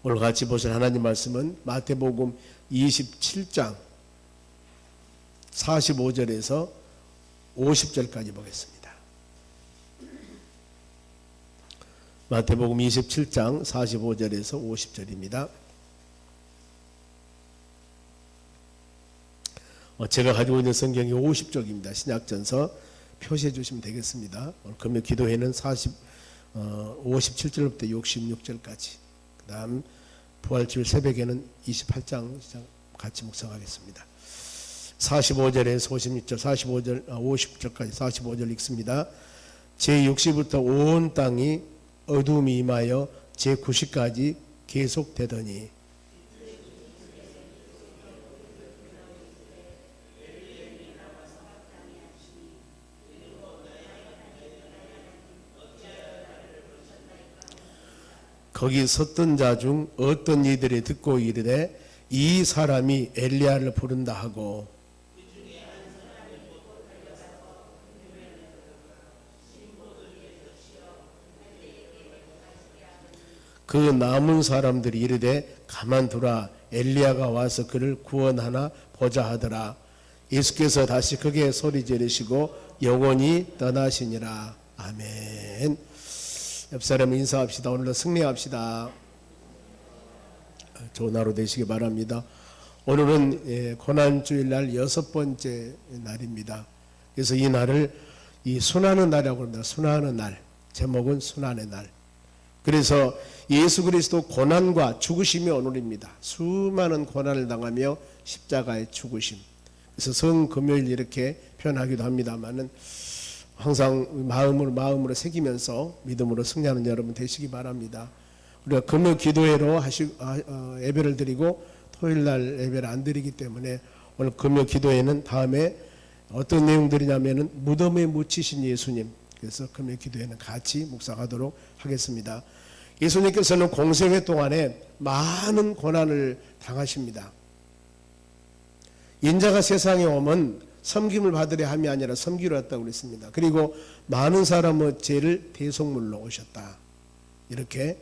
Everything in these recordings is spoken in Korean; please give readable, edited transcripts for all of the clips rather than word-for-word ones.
오늘 같이 보실 하나님 말씀은 마태복음 27장 45절에서 50절까지 보겠습니다. 마태복음 27장 45절에서 50절입니다. 제가 가지고 있는 성경이 50쪽입니다. 신약전서 표시해 주시면 되겠습니다. 오늘 금요 기도회는 57절부터 66절까지, 그 다음 부활주일 새벽에는 28장 같이 묵상하겠습니다. 45절에서 56절, 50절까지 45절 읽습니다. 제60부터 온 땅이 어둠이 임하여 제90까지 계속되더니 거기 섰던 자 중 어떤 이들이 듣고 이르되 이 사람이 엘리야를 부른다 하고, 그 남은 사람들이 이르되 가만두라, 엘리야가 와서 그를 구원하나 보자 하더라. 예수께서 다시 크게 소리 지르시고 영원히 떠나시니라. 아멘. 옆 사람 인사합시다. 오늘도 승리합시다. 좋은 하루 되시기 바랍니다. 오늘은 고난주일날 6번째 날입니다. 그래서 이 날을 순환의 날이라고 합니다. 순환의 날. 제목은 순환의 날. 그래서 예수 그리스도 고난과 죽으심의 오늘입니다. 수많은 고난을 당하며 십자가의 죽으심. 그래서 성금요일 이렇게 표현하기도 합니다만은 항상 마음으로 새기면서 믿음으로 승리하는 여러분 되시기 바랍니다. 우리가 금요 기도회로 예배를 드리고 토요일날 예배를 안 드리기 때문에 오늘 금요 기도회는 다음에 어떤 내용들이냐면은 무덤에 묻히신 예수님. 그래서 금요 기도회는 같이 묵상하도록 하겠습니다. 예수님께서는 공생애 동안에 많은 고난을 당하십니다. 인자가 세상에 오면 섬김을 받으려 함이 아니라 섬기러 왔다고 그랬습니다. 그리고 많은 사람의 죄를 대속물로 오셨다. 이렇게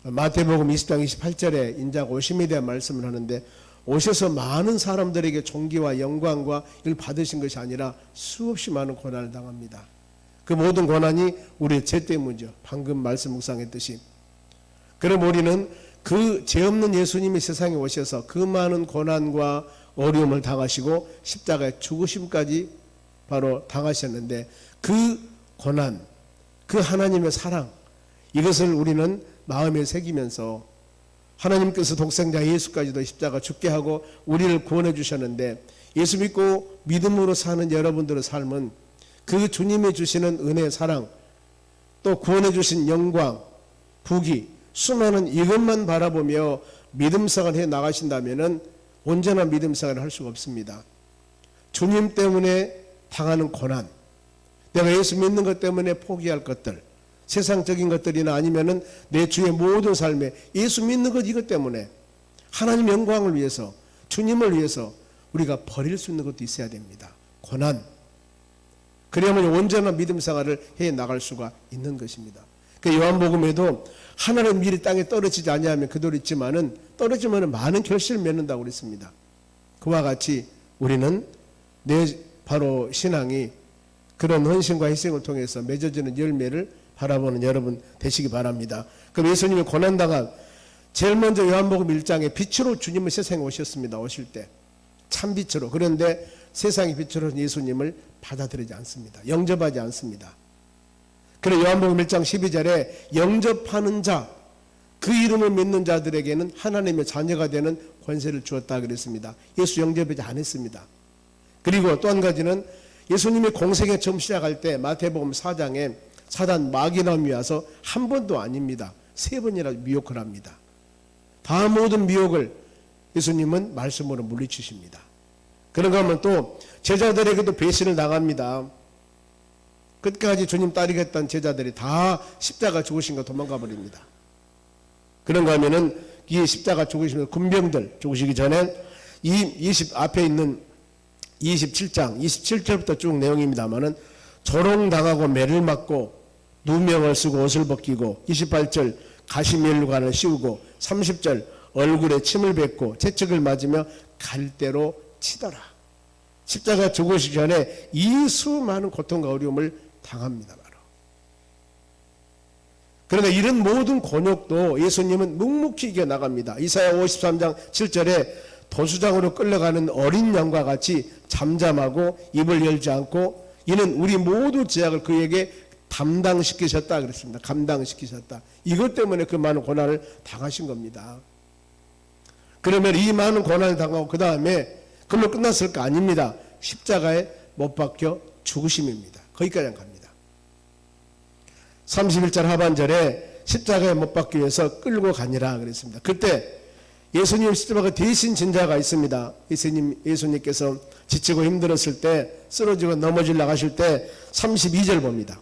마태복음 20장 28절에 인자가 오심에 대한 말씀을 하는데, 오셔서 많은 사람들에게 존귀와 영광과 이걸 받으신 것이 아니라 수없이 많은 고난을 당합니다. 그 모든 고난이 우리의 죄 때문이죠. 방금 말씀 묵상했듯이. 그럼 우리는 그 죄 없는 예수님이 세상에 오셔서 그 많은 고난과 어려움을 당하시고 십자가의 죽으심까지 바로 당하셨는데, 그 고난, 그 하나님의 사랑, 이것을 우리는 마음에 새기면서 하나님께서 독생자 예수까지도 십자가 죽게 하고 우리를 구원해 주셨는데, 예수 믿고 믿음으로 사는 여러분들의 삶은 그 주님이 주시는 은혜, 사랑, 또 구원해 주신 영광, 부귀, 수많은 이것만 바라보며 믿음생활 해 나가신다면은 온전한 믿음생활을 할 수가 없습니다. 주님 때문에 당하는 고난, 내가 예수 믿는 것 때문에 포기할 것들, 세상적인 것들이나 아니면은 내 주의 모든 삶에 예수 믿는 것 이것 때문에 하나님 영광을 위해서, 주님을 위해서 우리가 버릴 수 있는 것도 있어야 됩니다. 고난. 그래야만 온전한 믿음생활을 해 나갈 수가 있는 것입니다. 그 요한복음에도 하나는 밀이 땅에 떨어지지 아니하면 그대로 있지만은 떨어지면 많은 결실을 맺는다고 그랬습니다. 그와 같이 우리는 바로 신앙이 그런 헌신과 희생을 통해서 맺어지는 열매를 바라보는 여러분 되시기 바랍니다. 그럼 예수님이 고난당한 제일 먼저 요한복음 1장에 빛으로 주님을 세상에 오셨습니다. 오실 때 참빛으로. 그런데 세상의 빛으로 예수님을 받아들이지 않습니다. 영접하지 않습니다. 그래 요한복음 1장 12절에 영접하는 자, 그 이름을 믿는 자들에게는 하나님의 자녀가 되는 권세를 주었다 그랬습니다. 예수 영접하지 않았습니다. 그리고 또 한 가지는 예수님이 공생애 처음 시작할 때 마태복음 4장에 사단 마귀나움이 와서 한 번도 아닙니다. 3번이나 미혹을 합니다. 다 모든 미혹을 예수님은 말씀으로 물리치십니다. 그런가 하면 또 제자들에게도 배신을 당합니다. 끝까지 주님 따르겠다는 제자들이 다 십자가 죽으신가 도망가 버립니다. 그런가 하면은 이 십자가 죽으시면 군병들 죽으시기 전에 앞에 있는 27장 27절부터 쭉 내용입니다만은 조롱당하고 매를 맞고 누명을 쓰고 옷을 벗기고 28절 가시면류관을 씌우고 30절 얼굴에 침을 뱉고 채찍을 맞으며 갈대로 치더라. 십자가 죽으시기 전에 이 수많은 고통과 어려움을 당합니다. 바로. 그런데 이런 모든 곤욕도 예수님은 묵묵히 이겨나갑니다. 이사야 53장 7절에 도수장으로 끌려가는 어린 양과 같이 잠잠하고 입을 열지 않고 이는 우리 모두 죄악을 그에게 담당시키셨다 그랬습니다. 감당시키셨다. 이것 때문에 그 많은 고난을 당하신 겁니다. 그러면 이 많은 고난을 당하고 그 다음에 그걸로 끝났을 거 아닙니다. 십자가에 못 박혀 죽으심입니다. 거기까지 갑니다. 31절 하반절에 십자가에 못 박기 위해서 끌고 가니라 그랬습니다. 그때 예수님 십자가 대신 진자가 있습니다. 예수님께서 지치고 힘들었을 때 쓰러지고 넘어지려 하실 때 32절 봅니다.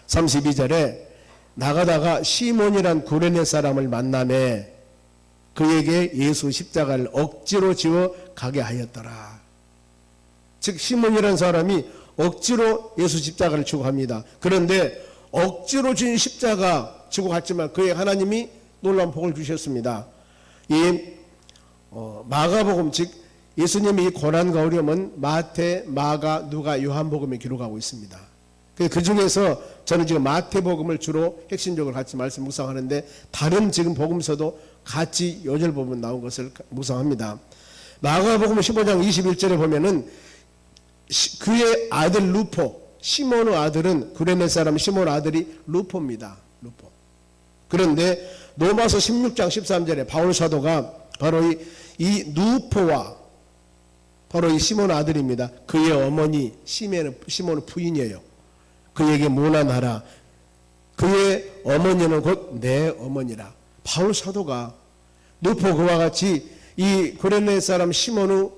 32절에 나가다가 시몬이란 구레네 사람을 만나매 그에게 예수 십자가를 억지로 지워 가게 하였더라. 즉 시몬이라는 사람이 억지로 예수 십자가를 지고 갑니다. 그런데 억지로 진 십자가 지고 갔지만 그에 하나님이 놀라운 복을 주셨습니다. 이 마가복음 즉 예수님의 이 고난과 어려움은 마태, 마가, 누가, 요한복음에 기록하고 있습니다. 그 중에서 저는 지금 마태복음을 주로 핵심적으로 같이 말씀 묵상하는데 다른 지금 복음서도 같이 요절 부분 나온 것을 묵상합니다. 마가복음 15장 21절에 보면은 그의 아들 루포, 시몬의 아들은 구레네 사람 시몬 아들이 루포입니다. 루포. 그런데 로마서 16장 13절에 바울 사도가 바로 이 누포와 바로 이 시몬 아들입니다. 그의 어머니 시몬의 부인이에요. 그에게 문안하라. 그의 어머니는 곧 내 어머니라. 바울 사도가 누포 그와 같이 이 구레네 사람 시몬의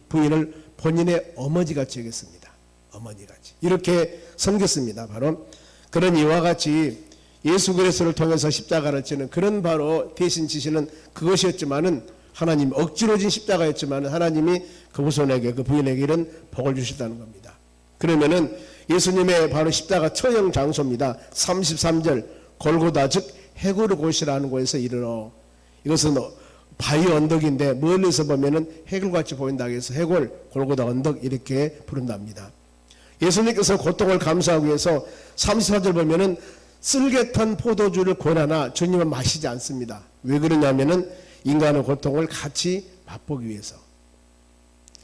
부인을 본인의 어머니같이 여겼습니다. 어머니같이 이렇게 섬겼습니다. 바로 그런 이와 같이 예수 그리스도를 통해서 십자가를 지는 그런 바로 대신 지시는 그것이었지만은 하나님 억지로 진 십자가였지만은 하나님이 그 후손에게 그 부인에게 이런 복을 주셨다는 겁니다. 그러면은 예수님의 바로 십자가 처형 장소입니다. 33절 골고다 즉 해골의 곳이라는 곳에서 이르러 이것은 바위 언덕인데 멀리서 보면은 해골같이 보인다고 해서 해골 골고다 언덕 이렇게 부른답니다. 예수님께서 고통을 감수하기 위해서 34절 보면은 쓸개탄 포도주를 권하나 주님은 마시지 않습니다. 왜 그러냐면은 인간의 고통을 같이 맛보기 위해서.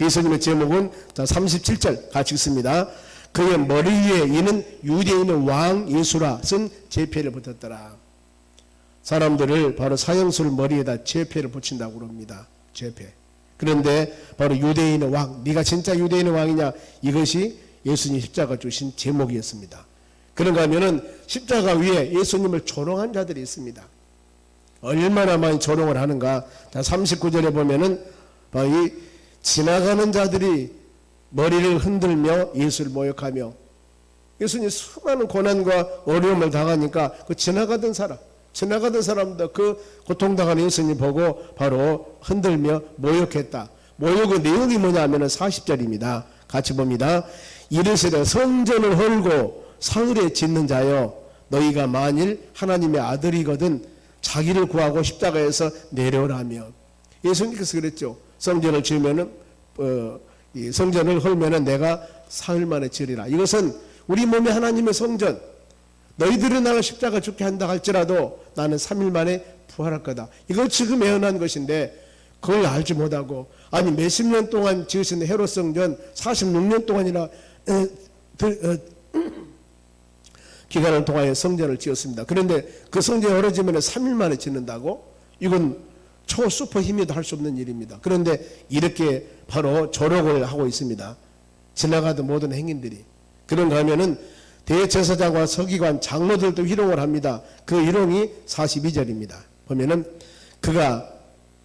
예수님의 제목은 37절 같이 읽습니다. 그의 머리 위에 이는 유대인의 왕 예수라 쓴 제패를 붙였더라. 사람들을 바로 사형수를 머리에다 제패를 붙인다고 그럽니다. 제패. 그런데 바로 유대인의 왕, 네가 진짜 유대인의 왕이냐? 이것이 예수님 십자가 주신 제목이었습니다. 그런가 하면은 십자가 위에 예수님을 조롱한 자들이 있습니다. 얼마나 많이 조롱을 하는가. 39절에 보면은 이 지나가는 자들이 머리를 흔들며 예수를 모욕하며 예수님 수많은 고난과 어려움을 당하니까 그 지나가던 사람도 그 고통당하는 예수님 보고 바로 흔들며 모욕했다. 모욕의 내용이 뭐냐 하면은 40절입니다. 같이 봅니다. 이르시되 성전을 헐고 사흘에 짓는 자여 너희가 만일 하나님의 아들이거든 자기를 구하고 십자가에서 내려오라며. 예수님께서 그랬죠. 성전을 지으면은 이 성전을 헐면은 내가 사흘 만에 지으리라. 이것은 우리 몸이 하나님의 성전. 너희들이 나를 십자가 죽게 한다 할지라도 나는 3일 만에 부활할 거다. 이거 지금 예언한 것인데 그걸 알지 못하고 아니 몇십 년 동안 지으신 헤롯 성전 46년 동안이나 기간을 통하여 성전을 지었습니다. 그런데 그 성전이 어려지면 3일 만에 짓는다고? 이건 초수퍼 힘이도 할 수 없는 일입니다. 그런데 이렇게 바로 조롱을 하고 있습니다. 지나가던 모든 행인들이. 그런가 하면은 대제사장과 서기관, 장로들도 희롱을 합니다. 그 희롱이 42절입니다. 보면은 그가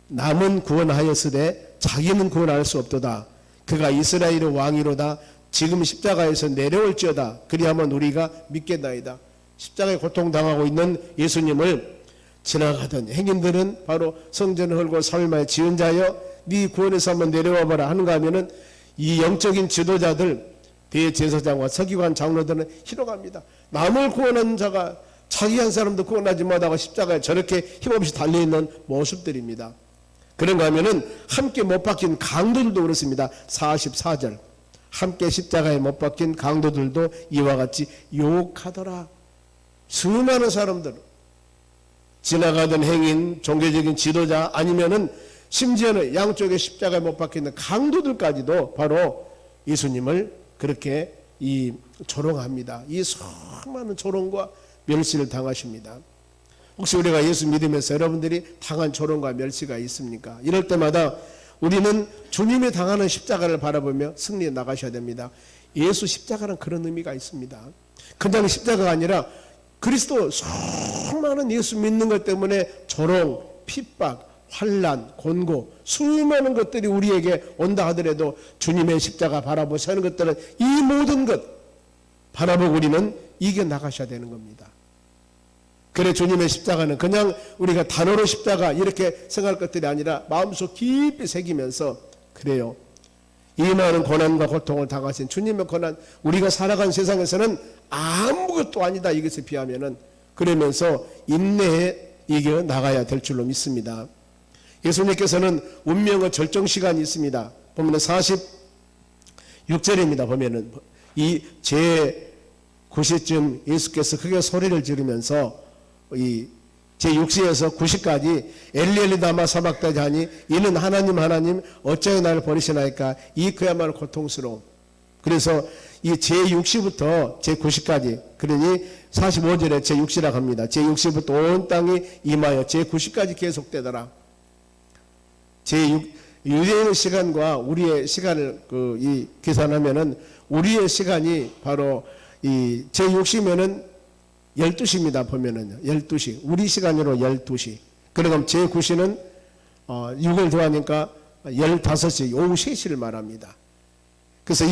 남은 구원하였으되 자기는 구원할 수 없도다. 그가 이스라엘의 왕이로다. 지금 십자가에서 내려올지어다. 그리하면 우리가 믿겠나이다. 십자가에 고통당하고 있는 예수님을 지나가던 행인들은 바로 성전을 헐고 3일 만에 지은 자여 네 구원에서 한번 내려와 봐라 하는가 하면은 이 영적인 지도자들 대제사장과 서기관 장로들은 희롱합니다. 남을 구원하는 자가 자기 한 사람도 구원하지 못하고 십자가에 저렇게 힘없이 달려있는 모습들입니다. 그런가 하면은 함께 못 박힌 강도들도 그렇습니다. 44절 함께 십자가에 못 박힌 강도들도 이와 같이 욕하더라. 수많은 사람들, 지나가던 행인, 종교적인 지도자, 아니면은 심지어는 양쪽에 십자가에 못 박혀있는 강도들까지도 바로 예수님을 그렇게 조롱합니다. 이 수많은 조롱과 멸시를 당하십니다. 혹시 우리가 예수 믿으면서 여러분들이 당한 조롱과 멸시가 있습니까? 이럴 때마다 우리는 주님이 당하는 십자가를 바라보며 승리해 나가셔야 됩니다. 예수 십자가는 그런 의미가 있습니다. 그냥 십자가가 아니라 그리스도 수많은 예수 믿는 것 때문에 조롱, 핍박, 환난, 곤고, 수많은 것들이 우리에게 온다 하더라도 주님의 십자가 바라보셔야 하는 것들은 이 모든 것 바라보고 우리는 이겨나가셔야 되는 겁니다. 그래 주님의 십자가는 그냥 우리가 단어로 십자가 이렇게 생각할 것들이 아니라 마음속 깊이 새기면서 그래요. 이 많은 고난과 고통을 당하신 주님의 고난, 우리가 살아간 세상에서는 아무것도 아니다 이것에 비하면은 그러면서 인내해 이겨 나가야 될 줄로 믿습니다. 예수님께서는 운명의 절정 시간이 있습니다. 보면 46절입니다. 보면은 이 제9시쯤 예수께서 크게 소리를 지르면서 이 제6시에서 9시까지 엘리엘리 다마 사박다니 하니 이는 하나님 하나님 어찌하여 나를 버리시나이까 이 그야말로 고통스러움. 그래서 이 제6시부터 제9시까지 그러니 45절에 제6시라고 합니다. 제6시부터 온 땅이 임하여 제9시까지 계속되더라. 유대인의 시간과 우리의 시간을 계산하면은 우리의 시간이 바로 이 제6시면은 12시입니다. 보면은요. 12시. 우리 시간으로 12시. 그러면 제9시는 6을 더하니까 15시, 오후 3시를 말합니다. 그래서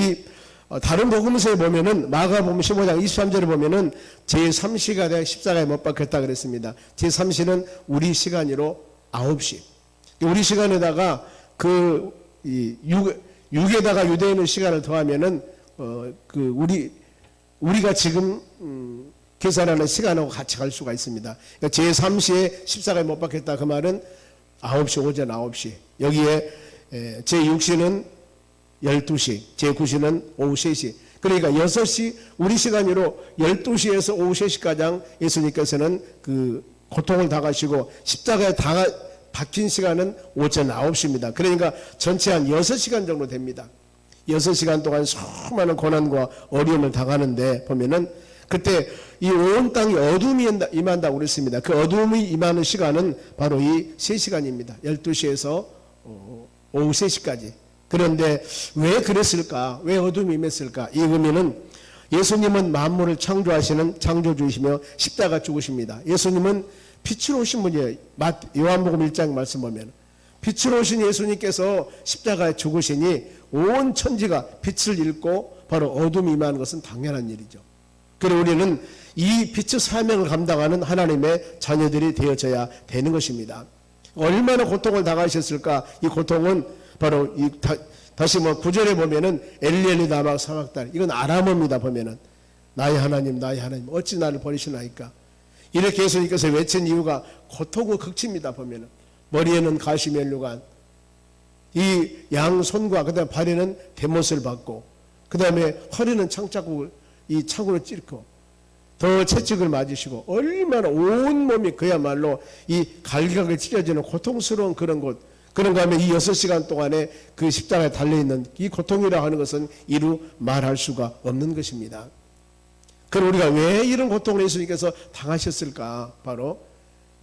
다른 복음서에 보면은 마가복음 15장 23절에 보면은 제3시가 돼 십자가에 못 박혔다 그랬습니다. 제3시는 우리 시간으로 9시. 우리 시간에다가 6에다가 유대인의 시간을 더하면은 우리가 지금 계산하는 시간하고 같이 갈 수가 있습니다. 그러니까 제3시에 십자가에 못 박혔다 그 말은 9시, 오전 9시. 여기에 제6시는 12시, 제9시는 오후 3시. 그러니까 6시, 우리 시간으로 12시에서 오후 3시까지 예수님께서는 그 고통을 당하시고 십자가에 박힌 시간은 오전 9시입니다. 그러니까 전체 한 6시간 정도 됩니다. 6시간 동안 수많은 고난과 어려움을 당하는데 보면은 그때 이 온 땅이 어둠이 임한다고 그랬습니다. 그 어둠이 임하는 시간은 바로 이 3시간입니다. 12시에서 오후 3시까지. 그런데 왜 그랬을까? 왜 어둠이 임했을까? 이 의미는 예수님은 만물을 창조하시는 창조주이시며 십자가 죽으십니다. 예수님은 빛으로 오신 분이에요. 요한복음 1장 말씀 보면 빛으로 오신 예수님께서 십자가에 죽으시니 온 천지가 빛을 잃고 바로 어둠이 임하는 것은 당연한 일이죠. 그리고 우리는 이 빛의 사명을 감당하는 하나님의 자녀들이 되어져야 되는 것입니다. 얼마나 고통을 당하셨을까? 이 고통은 바로 다시 9절에 보면은 엘리엘리 다마 사박다니 이건 아람어입니다. 보면은 나의 하나님 어찌 나를 버리시나이까? 이렇게 예수님께서 외친 이유가 고통의 극치입니다. 보면은 머리에는 가시면류관, 이 양손과 그다음 발에는 대못을 받고, 그다음에 허리는 창자국을 이 창으로 찔고, 더 채찍을 맞으시고, 얼마나 온 몸이 그야말로 이 갈각을 찢어지는 고통스러운 그런 곳. 그런가 하면 이 6시간 동안에 그 십자가에 달려있는 이 고통이라 하는 것은 이루 말할 수가 없는 것입니다. 그럼 우리가 왜 이런 고통을 예수님께서 당하셨을까? 바로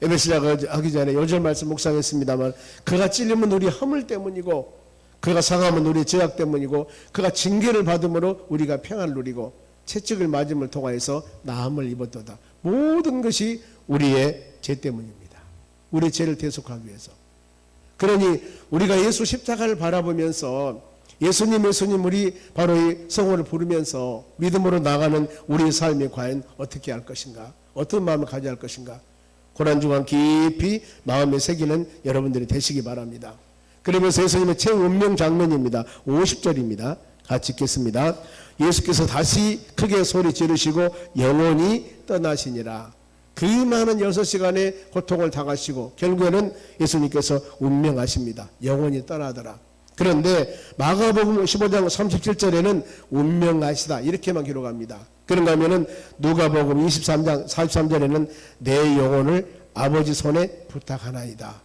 에베소서 하기 전에 요절 말씀 묵상했습니다만, 그가 찔림은 우리 허물 때문이고, 그가 상함은 우리 죄악 때문이고, 그가 징계를 받음으로 우리가 평안을 누리고, 채찍을 맞음을 통하여서 나음을 입었도다. 모든 것이 우리의 죄 때문입니다. 우리 죄를 대속하기 위해서. 그러니 우리가 예수 십자가를 바라보면서 예수님 우리 바로 이 성호를 부르면서 믿음으로 나가는 우리의 삶이 과연 어떻게 할 것인가? 어떤 마음을 가져야 할 것인가? 고난중간 깊이 마음에 새기는 여러분들이 되시기 바랍니다. 그러면서 예수님의 최운명 장면입니다. 50절입니다. 같이 읽겠습니다. 예수께서 다시 크게 소리 지르시고 영원히 떠나시니라. 그 많은 6시간의 고통을 당하시고 결국에는 예수님께서 운명하십니다. 영원히 떠나더라. 그런데 마가복음 15장 37절에는 운명하시다 이렇게만 기록합니다. 그런가 하면은 누가복음 23장 43절에는 내 영혼을 아버지 손에 부탁하나이다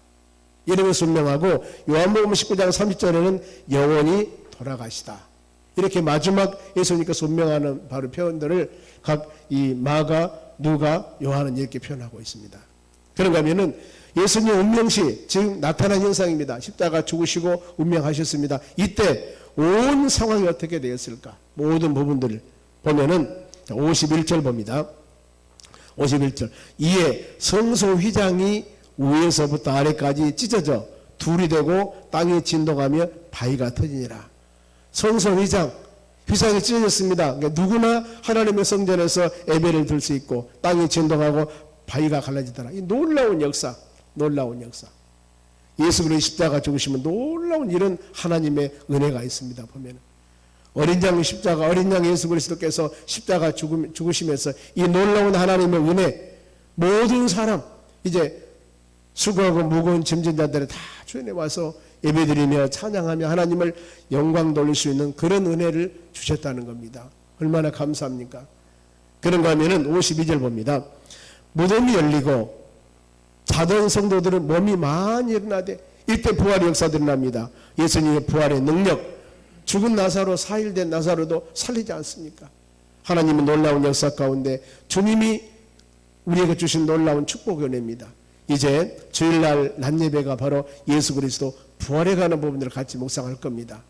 이러면서 운명하고, 요한복음 19장 30절에는 영원히 돌아가시다 이렇게 마지막 예수님께서 운명하는 바로 표현들을 각 이 마가, 누가, 요한은 이렇게 표현하고 있습니다. 그런가 하면은 예수님 운명시 지금 나타난 현상입니다. 십자가 죽으시고 운명하셨습니다. 이때 온 상황이 어떻게 되었을까? 모든 부분들을 보면은 51절 봅니다. 51절. 이에 성소 휘장이 위에서부터 아래까지 찢어져 둘이 되고 땅에 진동하며 바위가 터지니라. 성소 휘장이 찢어졌습니다. 그러니까 누구나 하나님의 성전에서 예배를 드릴 수 있고 땅이 진동하고 바위가 갈라지더라. 이 놀라운 역사. 예수 그리스도 십자가 죽으시면 놀라운 이런 하나님의 은혜가 있습니다. 보면 어린 양 예수 그리스도께서 십자가 죽으시면서 이 놀라운 하나님의 은혜, 모든 사람 이제 수고하고 무거운 짐진 자들이 다 주인에 와서 예배드리며 찬양하며 하나님을 영광 돌릴 수 있는 그런 은혜를 주셨다는 겁니다. 얼마나 감사합니까? 그런가 하면은 52절 봅니다. 무덤이 열리고 자던 성도들은 몸이 많이 일어나되 이때 부활의 역사들이 납니다. 예수님의 부활의 능력, 죽은 나사로 4일 된 나사로도 살리지 않습니까? 하나님의 놀라운 역사 가운데 주님이 우리에게 주신 놀라운 축복의 은혜입니다. 이제 주일날 낮예배가 바로 예수 그리스도 부활에 관한 부분들을 같이 묵상할 겁니다.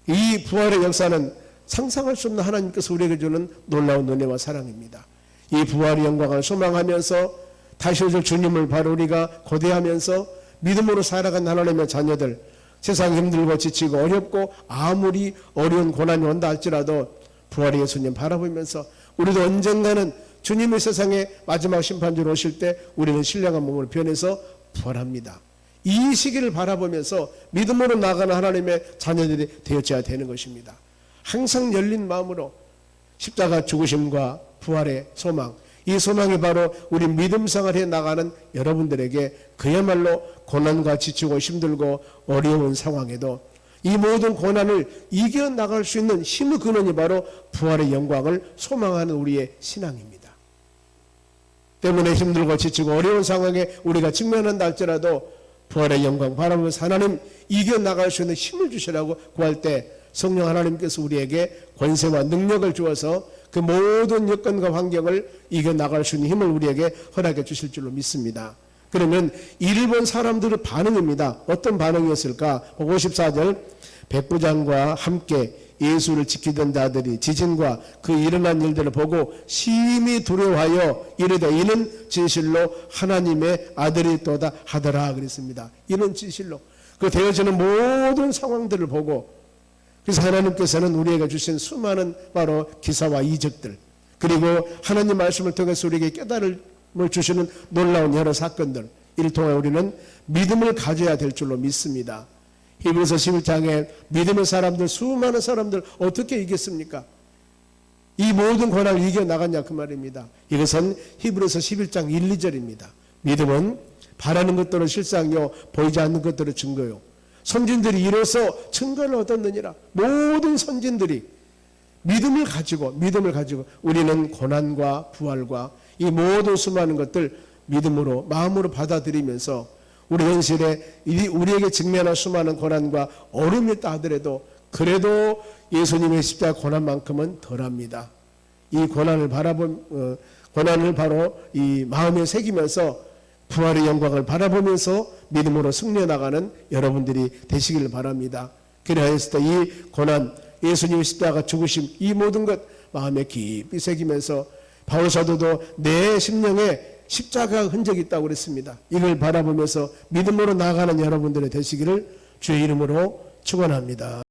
이 부활의 역사는 상상할 수 없는 하나님께서 우리에게 주는 놀라운 은혜와 사랑입니다. 이 부활의 영광을 소망하면서 다시 오실 주님을 바로 우리가 고대하면서 믿음으로 살아간 하나님의 자녀들, 세상 힘들고 지치고 어렵고 아무리 어려운 고난이 온다 할지라도 부활의 예수님 바라보면서 우리도 언젠가는 주님의 세상에 마지막 심판주로 오실 때 우리는 신령한 몸으로 변해서 부활합니다. 이 시기를 바라보면서 믿음으로 나아가는 하나님의 자녀들이 되어져야 되는 것입니다. 항상 열린 마음으로 십자가 죽으심과 부활의 소망, 이 소망이 바로 우리 믿음 생활에 나가는 여러분들에게 그야말로 고난과 지치고 힘들고 어려운 상황에도 이 모든 고난을 이겨나갈 수 있는 힘의 근원이 바로 부활의 영광을 소망하는 우리의 신앙입니다. 때문에 힘들고 지치고 어려운 상황에 우리가 직면한다 할지라도 부활의 영광 바라보면서 하나님 이겨나갈 수 있는 힘을 주시라고 구할 때 성령 하나님께서 우리에게 권세와 능력을 주어서 그 모든 여건과 환경을 이겨나갈 수 있는 힘을 우리에게 허락해 주실 줄로 믿습니다. 그러면 이를 본 사람들의 반응입니다. 어떤 반응이었을까? 54절 백부장과 함께 예수를 지키던 자들이 지진과 그 일어난 일들을 보고 심히 두려워하여 이르되 이는 진실로 하나님의 아들이도다 하더라 그랬습니다. 이는 진실로 그 되어지는 모든 상황들을 보고, 그래서 하나님께서는 우리에게 주신 수많은 바로 기사와 이적들, 그리고 하나님 말씀을 통해서 우리에게 깨달음을 주시는 놀라운 여러 사건들, 이를 통해 우리는 믿음을 가져야 될 줄로 믿습니다. 히브리서 11장에 믿음의 사람들, 수많은 사람들 어떻게 이겼습니까? 이 모든 고난을 이겨나갔냐 그 말입니다. 이것은 히브리서 11장 1, 2절입니다. 믿음은 바라는 것들은 실상이요 보이지 않는 것들은 증거요. 선진들이 이로써 증거를 얻었느니라. 모든 선진들이 믿음을 가지고 우리는 고난과 부활과 이 모든 수많은 것들 믿음으로 마음으로 받아들이면서 우리 현실에 우리에게 직면한 수많은 고난과 어려움이 있다 하더라도 그래도 예수님의 십자가 고난만큼은 덜합니다. 이 고난을 바로 이 마음에 새기면서 부활의 영광을 바라보면서 믿음으로 승리해 나가는 여러분들이 되시기를 바랍니다. 그래서 이 고난, 예수님의 십자가 죽으심, 이 모든 것 마음에 깊이 새기면서 바울 사도도 내 심령에 십자가 흔적이 있다고 그랬습니다. 이걸 바라보면서 믿음으로 나아가는 여러분들이 되시기를 주의 이름으로 축원합니다.